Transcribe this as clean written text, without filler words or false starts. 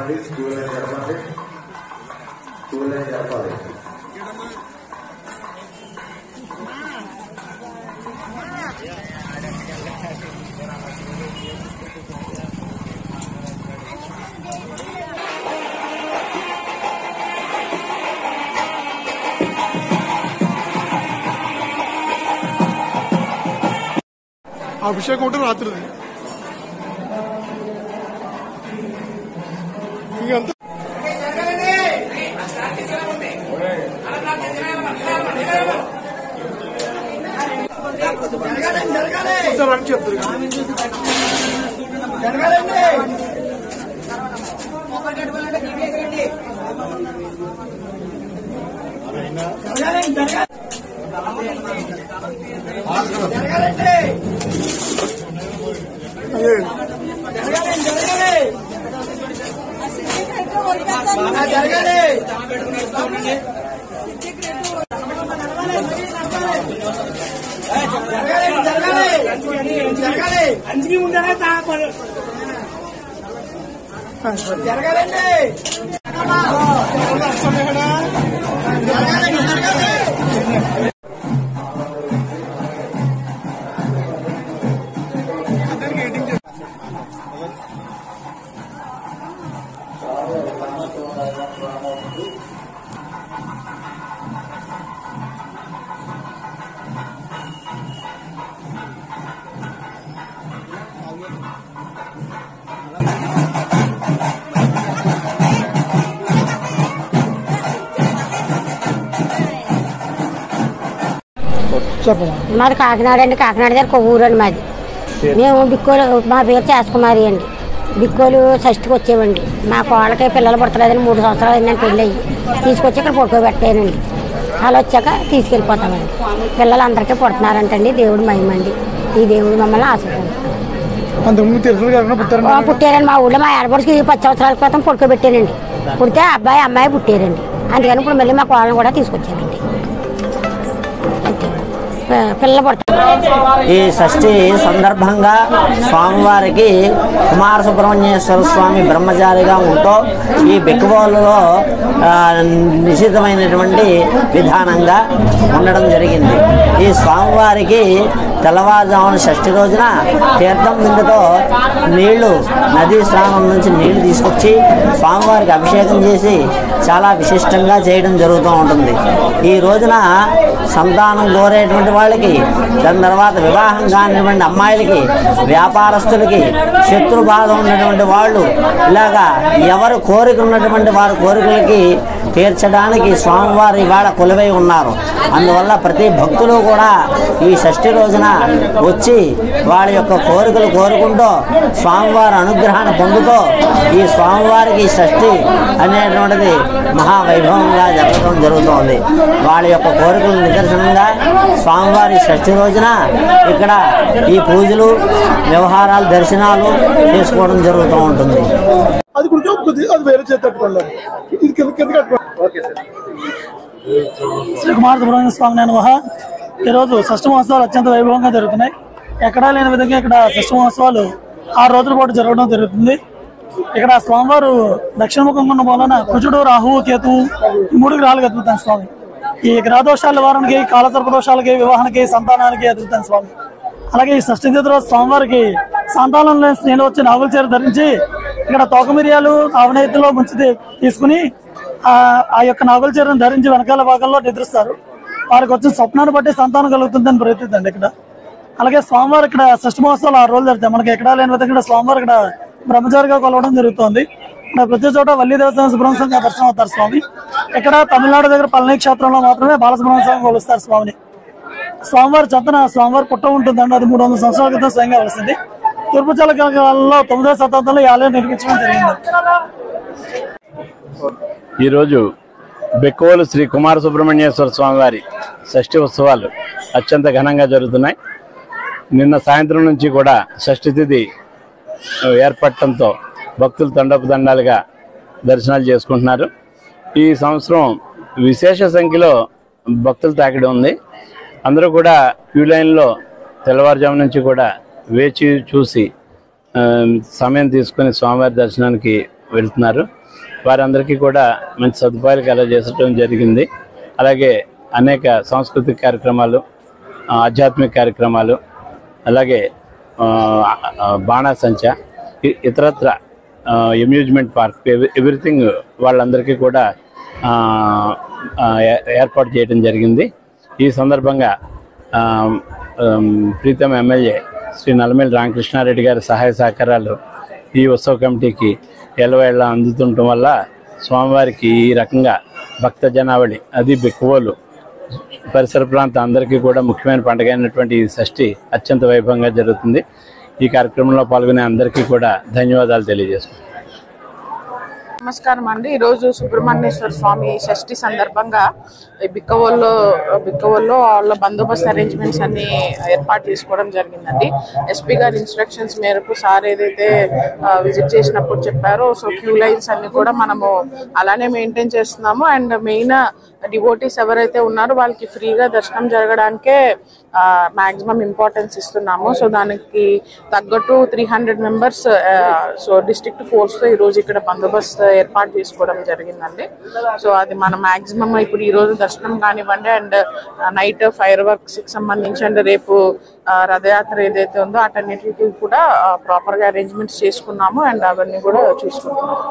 జరపండి, queue line జరపండి, queue line జరపాలి. అభిషేకం ఉంటే రాత్రి ఇంకంతా అని చెప్తారు. అంజనీ ఉండాలి జరగాలండి. మాది కాకినాడ అండి. కాకినాడ దగ్గర ఒక ఊరండి మాది. మేము బిక్కోలు, మా పేరు చేసుకుమారి అండి. బిక్కోలు షష్టికి వచ్చేవండి. మా కోళ్ళకి పిల్లలు పుడతలేదని 3 సంవత్సరాలు అయిందని పెళ్ళి అయ్యి తీసుకొచ్చి ఇక్కడ పడుకోబెట్టానండి. అలా వచ్చాక తీసుకెళ్ళిపోతామండి. పిల్లలందరికీ పుడుతున్నారంటండి. దేవుడు మహిమండి. ఈ దేవుడు మమ్మల్ని ఆశీర్వదించారు. పుట్టారండి మా ఊళ్ళో. మా ఆడపడికి 10 సంవత్సరాల క్రితం పడుకోబెట్టానండి. పుడితే అబ్బాయి అమ్మాయి పుట్టారండి. అందుకని ఇప్పుడు మళ్ళీ మా కోళ్ళని కూడా తీసుకొచ్చానండి. పిల్లలు పుడతారు. ఈ షష్ఠి సందర్భంగా స్వామివారికి కుమార సుబ్రహ్మణ్యేశ్వర స్వామి బ్రహ్మచారిగా ఉంటూ ఈ బిక్కుబోలులో నిషిద్ధమైనటువంటి విధానంగా ఉండడం జరిగింది. ఈ స్వామివారికి తెల్లవారుజామున షష్ఠి రోజున తీర్థం బిందుతో నీళ్లు, నదీ స్నానం నుంచి నీళ్లు తీసుకొచ్చి స్వామివారికి అభిషేకం చేసి చాలా విశిష్టంగా చేయడం జరుగుతూ ఉంటుంది. ఈ రోజున సంతానం కోరేటువంటి వాళ్ళకి, దాని తర్వాత వివాహం కానిటువంటి అమ్మాయిలకి, వ్యాపారస్తులకి, శత్రు బాధ ఉన్నటువంటి వాళ్ళు, ఇలాగా ఎవరు కోరిక ఉన్నటువంటి వారి కోరికలకి తీర్చడానికి స్వామివారు ఇవాళ కొలువై ఉన్నారు. అందువల్ల ప్రతి భక్తులు కూడా ఈ షష్ఠి రోజున వచ్చి వాళ్ళ యొక్క కోరికలు కోరుకుంటూ స్వామివారి అనుగ్రహాన్ని పొందుతూ ఈ స్వామివారికి షష్ఠి అనేటువంటిది మహావైభవంగా జరగడం జరుగుతోంది. వాళ్ళ యొక్క కోరికల నిదర్శనంగా స్వామివారి షష్ఠి రోజున ఇక్కడ ఈ పూజలు, వ్యవహారాలు, దర్శనాలు చేసుకోవడం జరుగుతూ ఉంటుంది. శ్రీ కుమార సుబ్రహ్మణ్య స్వామి నమః. ఈరోజు షష్ఠి మహోత్సవాలు అత్యంత వైభవంగా జరుగుతున్నాయి. ఎక్కడా లేని విధంగా ఇక్కడ షష్ఠి మహోత్సవాలు 6 రోజుల పాటు జరగడం జరుగుతుంది. ఇక్కడ స్వామివారు దక్షిణముఖం ఉన్న వలన కుజుడు, రాహువు, కేతువు ఈ 3 గ్రహాలకు అద్భుతాన్ని స్వామి. ఈ గ్రహదోషాల నివారణకి, కాలసర్పదోషాలకి, వివాహానికి, సంతానానికి అద్భుతాన్ని స్వామి. అలాగే ఈ షష్ఠి తిథి రోజు స్వామివారికి సంతానం లేని స్త్రీలు వచ్చి నాగుల చీర ధరించి ఇక్కడ తోక మిరియాలు ఆవనేతిలో ముంచి తీసుకుని ఆ యొక్క నాగుల చీరను ధరించి వెనకాల భాగంలో నిద్రిస్తారు. వారికి వచ్చిన స్వప్నాన్ని బట్టి సంతానం కలుగుతుందని ప్రయత్నిద్దండి ఇక్కడ. అలాగే స్వామివారు ఇక్కడ షష్ఠి మహోత్సవాలు 6 రోజులు జరుగుతాయి. మనకి ఎక్కడా లేని విధంగా స్వామివారు ఇక్కడ బ్రహ్మచారిగా కొలవడం జరుగుతుంది. ఇక్కడ ప్రతి చోట వల్లి దేవస్థానం సుబ్రహ్మణ్య దర్శనం అవుతారు స్వామి. ఇక్కడ తమిళనాడు దగ్గర పళని క్షేత్రంలో మాత్రమే బాలసుబ్రహ్మణ్య స్వామి కొలుస్తారు స్వామిని. స్వామివారి చెంతన స్వామివారి పుట్ట ఉంటుందండి. అది 300 సంవత్సరాల క్రితం స్వయంగా వలసింది. తూర్పు చాళుక్యులలో 9వ శతాబ్దంలో ఈ ఆలయం నిర్మించడం జరిగింది. ఈరోజు బెక్కోలు శ్రీ కుమార సుబ్రహ్మణ్యేశ్వర స్వామివారి షష్ఠి ఉత్సవాలు అత్యంత ఘనంగా జరుగుతున్నాయి. నిన్న సాయంత్రం నుంచి కూడా షష్ఠి తిథి ఏర్పడటంతో భక్తులు తండోపతండాలుగా దర్శనాలు చేసుకుంటున్నారు. ఈ సంవత్సరం విశేష సంఖ్యలో భక్తుల తాకిడి ఉంది. అందరూ కూడా క్యూ లైన్లో తెల్లవారుజాము నుంచి కూడా వేచి చూసి సమయం తీసుకుని స్వామివారి దర్శనానికి వెళ్తున్నారు. వారందరికీ కూడా మంచి సదుపాయాలు కలగజేసడం జరిగింది. అలాగే అనేక సాంస్కృతిక కార్యక్రమాలు, ఆధ్యాత్మిక కార్యక్రమాలు, అలాగే బాణాసంచ, ఇతరత్ర అమ్యూజ్మెంట్ పార్క్, ఎవ్రీథింగ్ వాళ్ళందరికీ కూడా ఏర్పాటు చేయడం జరిగింది. ఈ సందర్భంగా ప్రీతం ఎమ్మెల్యే శ్రీ నల్లమిల్లి రామకృష్ణారెడ్డి గారి సహాయ సహకారాలు ఈ ఉత్సవ కమిటీకి ఎల్లవేళ అందుతుండటం వల్ల స్వామివారికి ఈ రకంగా భక్త జనావళి, అది బిక్కువోలు పరిసర ప్రాంతం అందరికీ కూడా ముఖ్యమైన పండుగ అయినటువంటి ఈ షష్ఠి అత్యంత వైభవంగా జరుగుతుంది. ఈ కార్యక్రమంలో పాల్గొనే అందరికీ కూడా ధన్యవాదాలు తెలియజేస్తున్నాను. నమస్కారం అండి. ఈరోజు సుబ్రహ్మణ్యేశ్వర స్వామి షష్ఠి సందర్భంగా బిక్కవోల్లో వాళ్ళ బందోబస్తు అరేంజ్మెంట్స్ అన్ని ఏర్పాటు చేసుకోవడం జరిగిందండి. ఎస్పీ గారి ఇన్స్ట్రక్షన్స్ మేరకు సార్ ఏదైతే విజిట్ చేసినప్పుడు చెప్పారో, సో క్యూ లైన్స్ అన్ని కూడా మనము అలానే మెయింటైన్ చేస్తున్నాము. అండ్ మెయిన్ డివోటీస్ ఎవరైతే ఉన్నారో వాళ్ళకి ఫ్రీగా దర్శనం జరగడానికే మాక్సిమం ఇంపార్టెన్స్ ఇస్తున్నాము. సో దానికి తగ్గట్టు 300 మెంబర్స్ సో డిస్ట్రిక్ట్ ఫోర్స్తో ఈరోజు ఇక్కడ బందోబస్తు ఏర్పాటు చేసుకోవడం జరిగిందండి. సో అది మన మాక్సిమం ఇప్పుడు ఈరోజు దర్శనం కానివ్వండి, అండ్ నైట్ ఫైర్ వర్క్స్ కి సంబంధించి, అండ్ రేపు రథయాత్ర ఏదైతే ఉందో అటన్నిటికీ కూడా ప్రాపర్గా అరేంజ్మెంట్స్ చేసుకున్నాము. అండ్ అవన్నీ కూడా చూసుకుంటున్నాము.